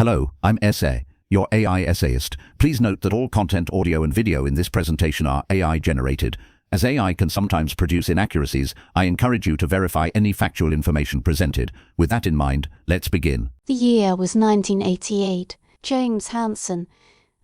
Hello, I'm Essay, your AI essayist. Please note that all content, audio and video in this presentation are AI generated. As AI can sometimes produce inaccuracies, I encourage you to verify any factual information presented. With that in mind, let's begin. The year was 1988. James Hansen,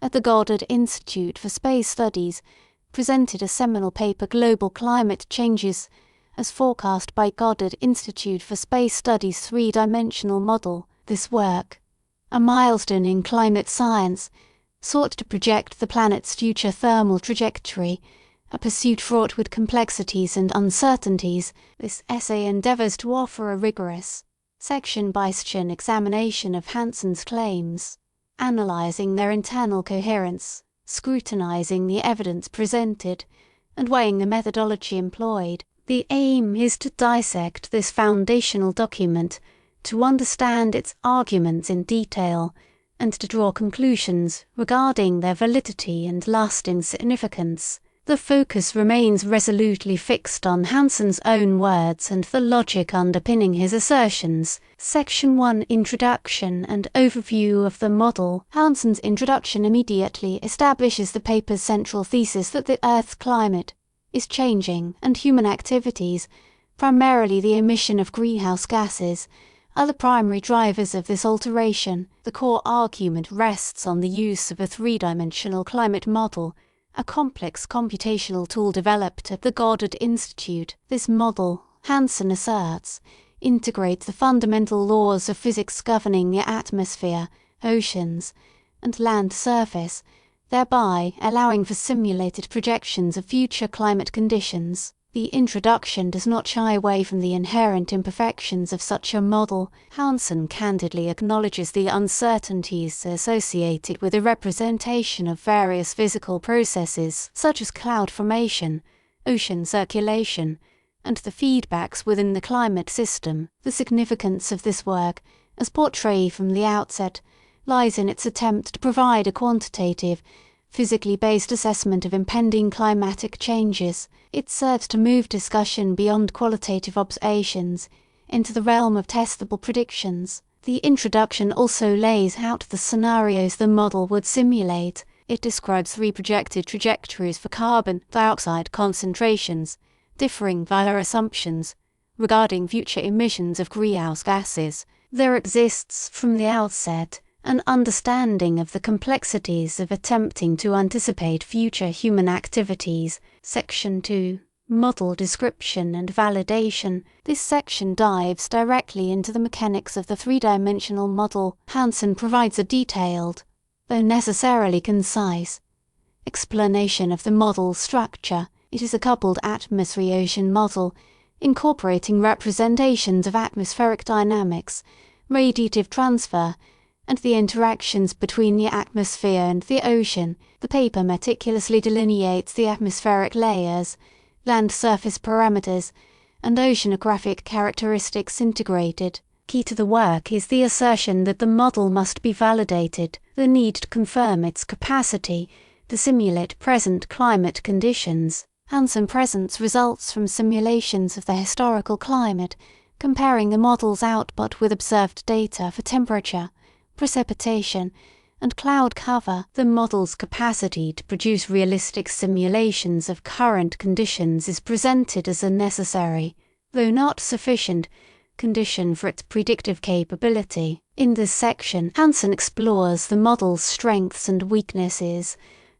at the Goddard Institute for Space Studies, presented a seminal paper, Global Climate Changes, as forecast by Goddard Institute for Space Studies' three-dimensional model. This work, a milestone in climate science, sought to project the planet's future thermal trajectory, a pursuit fraught with complexities and uncertainties. This essay endeavours to offer a rigorous, section-by-section examination of Hansen's claims, analysing their internal coherence, scrutinising the evidence presented, and weighing the methodology employed. The aim is to dissect this foundational document, to understand its arguments in detail, and to draw conclusions regarding their validity and lasting significance. The focus remains resolutely fixed on Hansen's own words and the logic underpinning his assertions. Section 1: Introduction and Overview of the Model. Hansen's introduction immediately establishes the paper's central thesis that the Earth's climate is changing and human activities, primarily the emission of greenhouse gases, are the primary drivers of this alteration. The core argument rests on the use of a three-dimensional climate model, a complex computational tool developed at the Goddard Institute. This model, Hansen asserts, integrates the fundamental laws of physics governing the atmosphere, oceans, and land surface, thereby allowing for simulated projections of future climate conditions. The introduction does not shy away from the inherent imperfections of such a model. Hansen candidly acknowledges the uncertainties associated with the representation of various physical processes such as cloud formation, ocean circulation, and the feedbacks within the climate system. The significance of this work, as portrayed from the outset, lies in its attempt to provide a quantitative, physically based assessment of impending climatic changes. It serves to move discussion beyond qualitative observations into the realm of testable predictions. The introduction also lays out the scenarios the model would simulate. It describes three projected trajectories for carbon dioxide concentrations, differing via assumptions, regarding future emissions of greenhouse gases. There exists, from the outset, an understanding of the complexities of attempting to anticipate future human activities. Section 2: Model Description and Validation. This section dives directly into the mechanics of the three-dimensional model. Hansen provides a detailed, though necessarily concise, explanation of the model's structure. It is a coupled atmosphere-ocean model, incorporating representations of atmospheric dynamics, radiative transfer, and the interactions between the atmosphere and the ocean. The paper meticulously delineates the atmospheric layers, land surface parameters, and oceanographic characteristics integrated. Key to the work is the assertion that the model must be validated, the need to confirm its capacity to simulate present climate conditions. Hansen presents results from simulations of the historical climate, comparing the model's output with observed data for temperature, precipitation, and cloud cover. The model's capacity to produce realistic simulations of current conditions is presented as a necessary, though not sufficient, condition for its predictive capability. In this section, Hansen explores the model's strengths and weaknesses,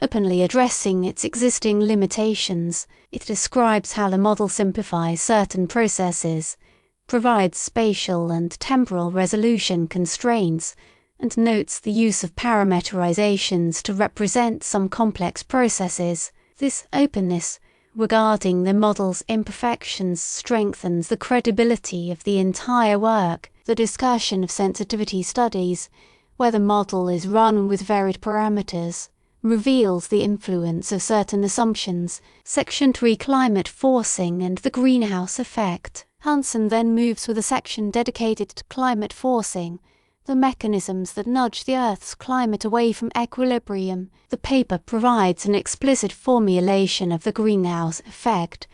openly addressing its existing limitations. It describes how the model simplifies certain processes, provides spatial and temporal resolution constraints, and notes the use of parameterizations to represent some complex processes. This openness regarding the model's imperfections strengthens the credibility of the entire work. The discussion of sensitivity studies, where the model is run with varied parameters, reveals the influence of certain assumptions. Section 3: Climate Forcing and the Greenhouse Effect. Hansen then moves with a section dedicated to climate forcing, the mechanisms that nudge the Earth's climate away from equilibrium. The paper provides an explicit formulation of the greenhouse effect,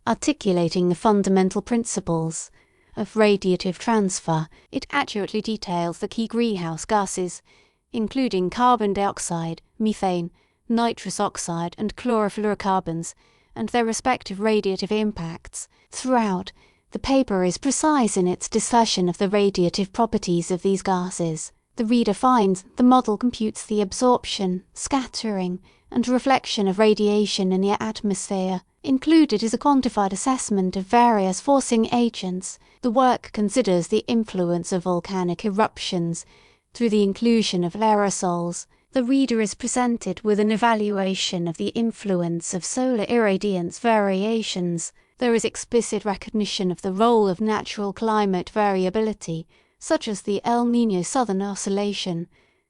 articulating the fundamental principles, of radiative transfer. It accurately details the key greenhouse gases, including carbon dioxide, methane, nitrous oxide, and chlorofluorocarbons, and their respective radiative impacts. Throughout, the paper is precise in its discussion of the radiative properties of these gases. The reader finds the model computes the absorption, scattering, and reflection of radiation in the atmosphere. Included is a quantified assessment of various forcing agents. The work considers the influence of volcanic eruptions through the inclusion of aerosols. The reader is presented with an evaluation of the influence of solar irradiance variations. There is explicit recognition of the role of natural climate variability, such as the El Niño Southern Oscillation,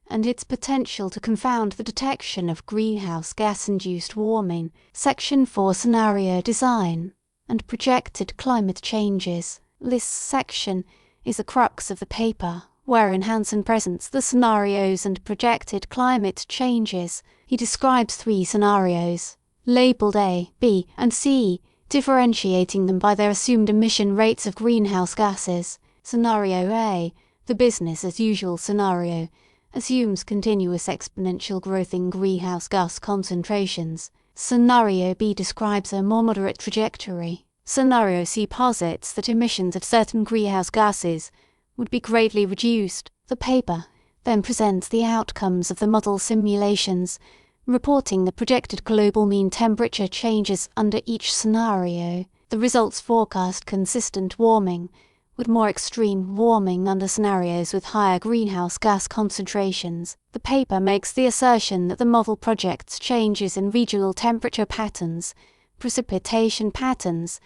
and its potential to confound the detection of greenhouse gas-induced warming. Section 4 Scenario Design and Projected Climate Changes. This section is the crux of the paper, wherein Hansen presents the scenarios and projected climate changes. He describes 3 scenarios, labelled A, B, and C, differentiating them by their assumed emission rates of greenhouse gases. Scenario A, the business-as-usual scenario, assumes continuous exponential growth in greenhouse gas concentrations. Scenario B describes a more moderate trajectory. Scenario C posits that emissions of certain greenhouse gases would be greatly reduced. The paper then presents the outcomes of the model simulations, reporting the projected global mean temperature changes under each scenario. The results forecast consistent warming, with more extreme warming under scenarios with higher greenhouse gas concentrations. The paper makes the assertion that the model projects changes in regional temperature patterns, precipitation patterns,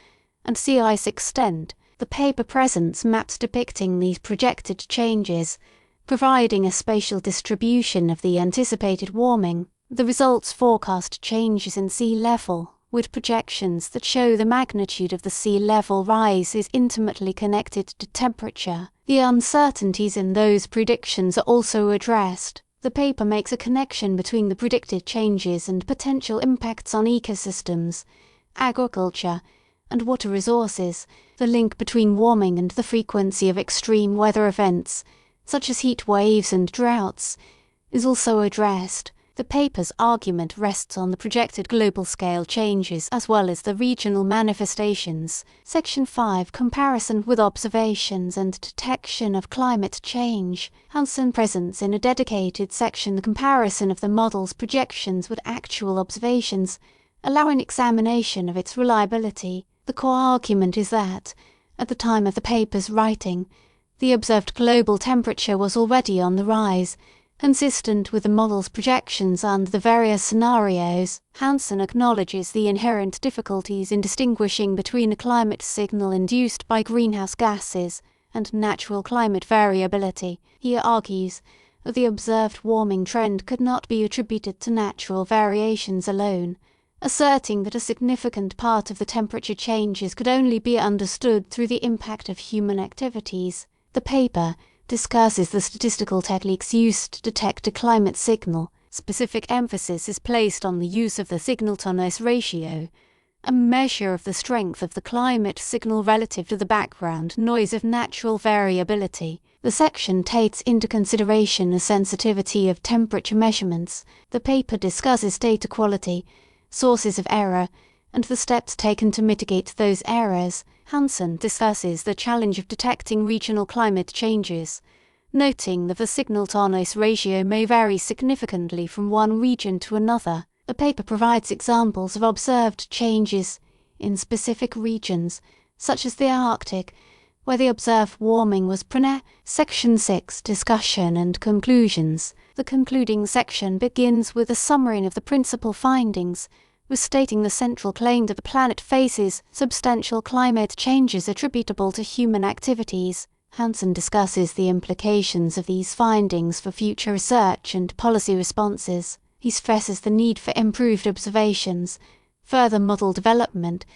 and sea ice extent. The paper presents maps depicting these projected changes, providing a spatial distribution of the anticipated warming. The results forecast changes in sea level, with projections that show the magnitude of the sea level rise is intimately connected to temperature. The uncertainties in those predictions are also addressed. The paper makes a connection between the predicted changes and potential impacts on ecosystems, agriculture, and water resources. The link between warming and the frequency of extreme weather events, such as heat waves and droughts, is also addressed. The paper's argument rests on the projected global scale changes as well as the regional manifestations. Section 5 Comparison with Observations and Detection of Climate Change. Hansen presents in a dedicated section the comparison of the model's projections with actual observations, allowing examination of its reliability. The core argument is that, at the time of the paper's writing, the observed global temperature was already on the rise, consistent with the model's projections under the various scenarios. Hansen acknowledges the inherent difficulties in distinguishing between a climate signal induced by greenhouse gases and natural climate variability. He argues that the observed warming trend could not be attributed to natural variations alone, asserting that a significant part of the temperature changes could only be understood through the impact of human activities. The paper discusses the statistical techniques used to detect a climate signal. Specific emphasis is placed on the use of the signal-to-noise ratio, a measure of the strength of the climate signal relative to the background noise of natural variability. The section takes into consideration the sensitivity of temperature measurements. The paper discusses data quality, sources of error, and the steps taken to mitigate those errors. Hansen discusses the challenge of detecting regional climate changes, noting that the signal-to-noise ratio may vary significantly from one region to another. The paper provides examples of observed changes in specific regions, such as the Arctic, where the observed warming was pronounced. Section 6 Discussion and Conclusions. The concluding section begins with a summary of the principal findings, restating the central claim that the planet faces substantial climate changes attributable to human activities. Hansen discusses the implications of these findings for future research and policy responses. He stresses the need for improved observations, further model development,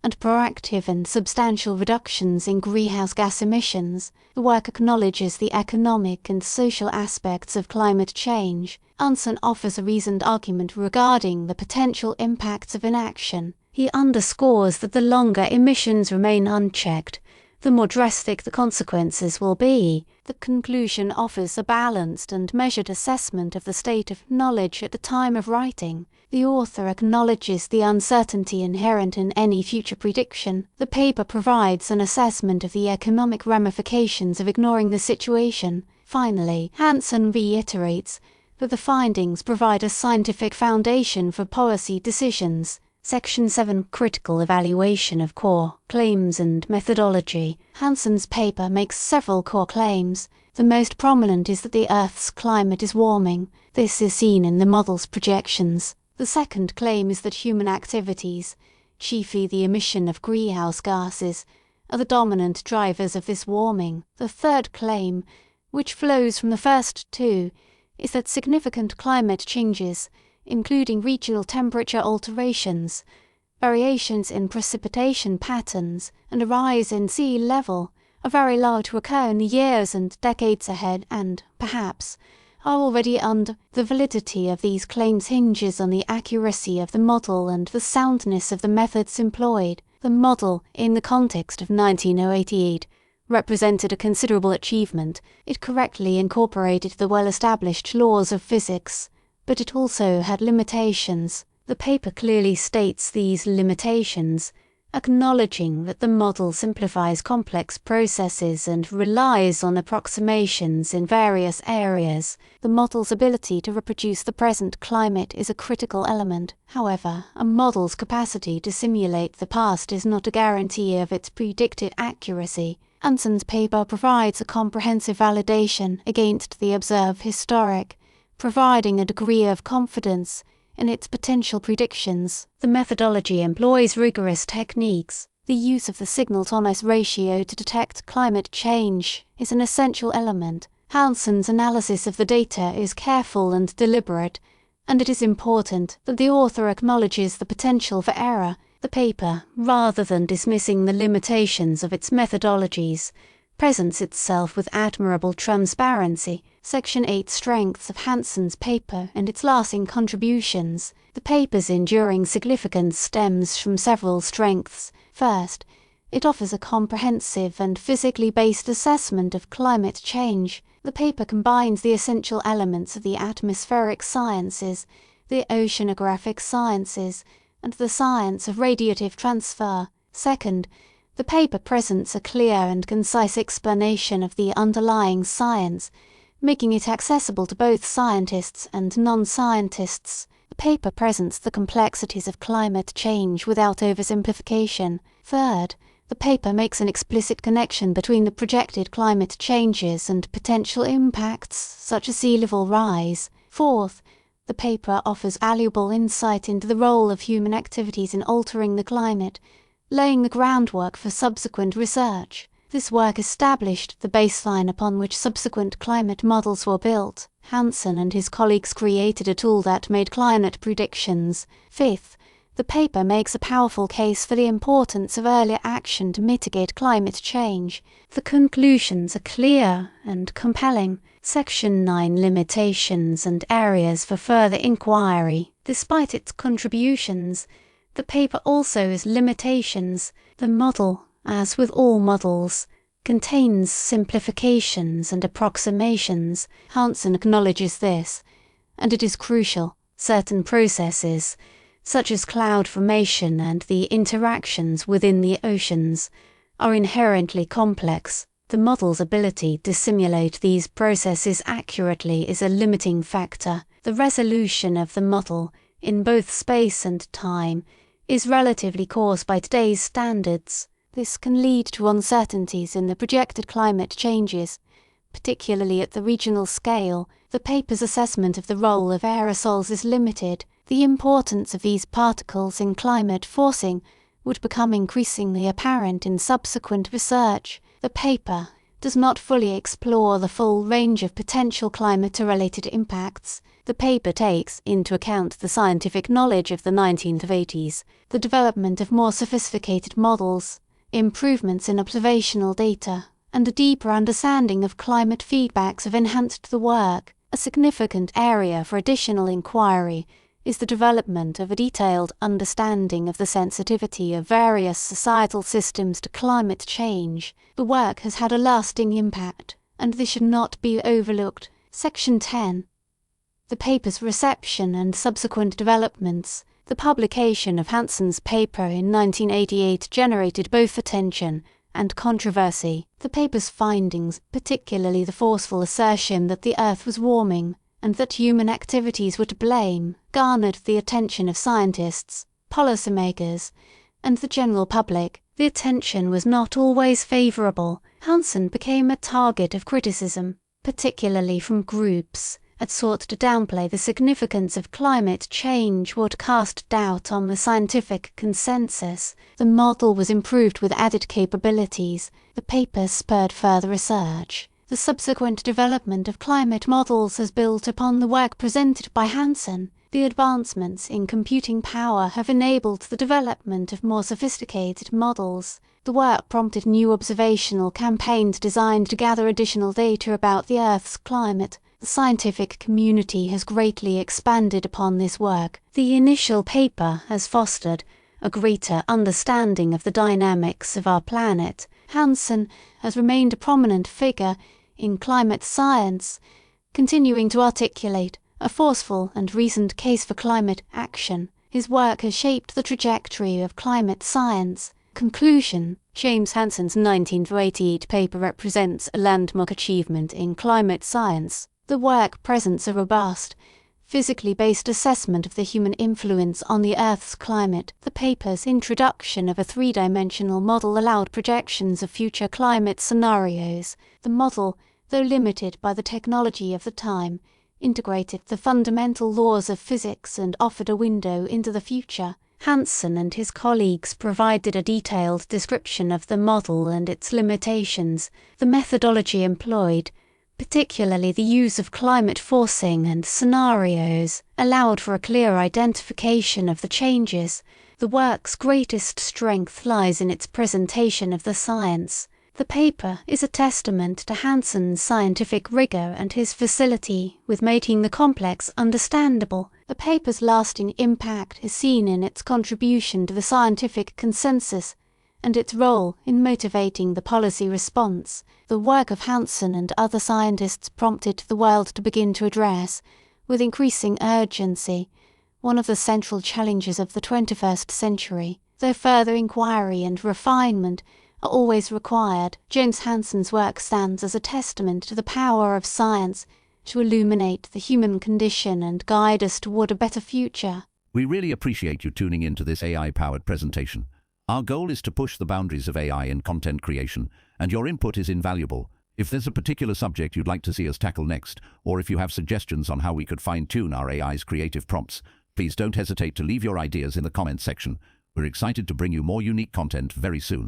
and proactive and substantial reductions in greenhouse gas emissions. The work acknowledges the economic and social aspects of climate change. Hansen offers a reasoned argument regarding the potential impacts of inaction. He underscores that the longer emissions remain unchecked, the more drastic the consequences will be. The conclusion offers a balanced and measured assessment of the state of knowledge at the time of writing. The author acknowledges the uncertainty inherent in any future prediction. The paper provides an assessment of the economic ramifications of ignoring the situation. Finally, Hansen reiterates that the findings provide a scientific foundation for policy decisions. Section 7 Critical Evaluation of Core Claims and Methodology. Hansen's paper makes several core claims. The most prominent is that the Earth's climate is warming. This is seen in the model's projections. The second claim is that human activities, chiefly the emission of greenhouse gases, are the dominant drivers of this warming. The third claim, which flows from the first two, is that significant climate changes, including regional temperature alterations, variations in precipitation patterns, and a rise in sea level, are very likely to occur in the years and decades ahead and, perhaps, are already under. The validity of these claims hinges on the accuracy of the model and the soundness of the methods employed. The model, in the context of 1988, represented a considerable achievement. It correctly incorporated the well-established laws of physics, but it also had limitations. The paper clearly states these limitations, acknowledging that the model simplifies complex processes and relies on approximations in various areas. The model's ability to reproduce the present climate is a critical element. However, a model's capacity to simulate the past is not a guarantee of its predicted accuracy. Hansen's paper provides a comprehensive validation against the observed historic, providing a degree of confidence in its potential predictions. The methodology employs rigorous techniques. The use of the signal-to-noise ratio to detect climate change is an essential element. Hansen's analysis of the data is careful and deliberate, and it is important that the author acknowledges the potential for error. The paper, rather than dismissing the limitations of its methodologies, presents itself with admirable transparency. Section 8 Strengths of Hansen's paper and its lasting contributions. The paper's enduring significance stems from several strengths. First, it offers a comprehensive and physically based assessment of climate change. The paper combines the essential elements of the atmospheric sciences, the oceanographic sciences, and the science of radiative transfer. Second, the paper presents a clear and concise explanation of the underlying science, making it accessible to both scientists and non-scientists. The paper presents the complexities of climate change without oversimplification. Third, the paper makes an explicit connection between the projected climate changes and potential impacts, such as sea level rise. Fourth, the paper offers valuable insight into the role of human activities in altering the climate, laying the groundwork for subsequent research. This work established the baseline upon which subsequent climate models were built. Hansen and his colleagues created a tool that made climate predictions. Fifth, the paper makes a powerful case for the importance of earlier action to mitigate climate change. The conclusions are clear and compelling. Section 9 Limitations and Areas for Further Inquiry. Despite its contributions, the paper also has limitations. The model, as with all models, contains simplifications and approximations. Hansen acknowledges this, and it is crucial. Certain processes, such as cloud formation and the interactions within the oceans, are inherently complex. The model's ability to simulate these processes accurately is a limiting factor. The resolution of the model, in both space and time, is relatively coarse by today's standards. This can lead to uncertainties in the projected climate changes, particularly at the regional scale. The paper's assessment of the role of aerosols is limited. The importance of these particles in climate forcing would become increasingly apparent in subsequent research. The paper does not fully explore the full range of potential climate-related impacts. The paper takes into account the scientific knowledge of the 1980s, the development of more sophisticated models, improvements in observational data, and a deeper understanding of climate feedbacks have enhanced the work. A significant area for additional inquiry is the development of a detailed understanding of the sensitivity of various societal systems to climate change. The work has had a lasting impact, and this should not be overlooked. Section 10. The paper's reception and subsequent developments. The publication of Hansen's paper in 1988 generated both attention and controversy. The paper's findings, particularly the forceful assertion that the Earth was warming and that human activities were to blame, garnered the attention of scientists, policymakers, and the general public. The attention was not always favourable. Hansen became a target of criticism, particularly from groups that sought to downplay the significance of climate change or to cast doubt on the scientific consensus. The model was improved with added capabilities. The paper spurred further research. The subsequent development of climate models has built upon the work presented by Hansen. The advancements in computing power have enabled the development of more sophisticated models. The work prompted new observational campaigns designed to gather additional data about the Earth's climate. The scientific community has greatly expanded upon this work. The initial paper has fostered a greater understanding of the dynamics of our planet. Hansen has remained a prominent figure in climate science, continuing to articulate a forceful and reasoned case for climate action. His work has shaped the trajectory of climate science. Conclusion. James Hansen's 1988 paper represents a landmark achievement in climate science. The work presents a robust, physically based assessment of the human influence on the Earth's climate. The paper's introduction of a three-dimensional model allowed projections of future climate scenarios. The model, though limited by the technology of the time, integrated the fundamental laws of physics and offered a window into the future. Hansen and his colleagues provided a detailed description of the model and its limitations. The methodology employed, particularly the use of climate forcing and scenarios, allowed for a clear identification of the changes. The work's greatest strength lies in its presentation of the science. The paper is a testament to Hansen's scientific rigor and his facility with making the complex understandable. The paper's lasting impact is seen in its contribution to the scientific consensus and its role in motivating the policy response. The work of Hansen and other scientists prompted the world to begin to address, with increasing urgency, one of the central challenges of the 21st century. Though further inquiry and refinement are always required, James Hansen's work stands as a testament to the power of science to illuminate the human condition and guide us toward a better future. We really appreciate you tuning into this AI-powered presentation. Our goal is to push the boundaries of AI in content creation, and your input is invaluable. If there's a particular subject you'd like to see us tackle next, or if you have suggestions on how we could fine-tune our AI's creative prompts, please don't hesitate to leave your ideas in the comments section. We're excited to bring you more unique content very soon.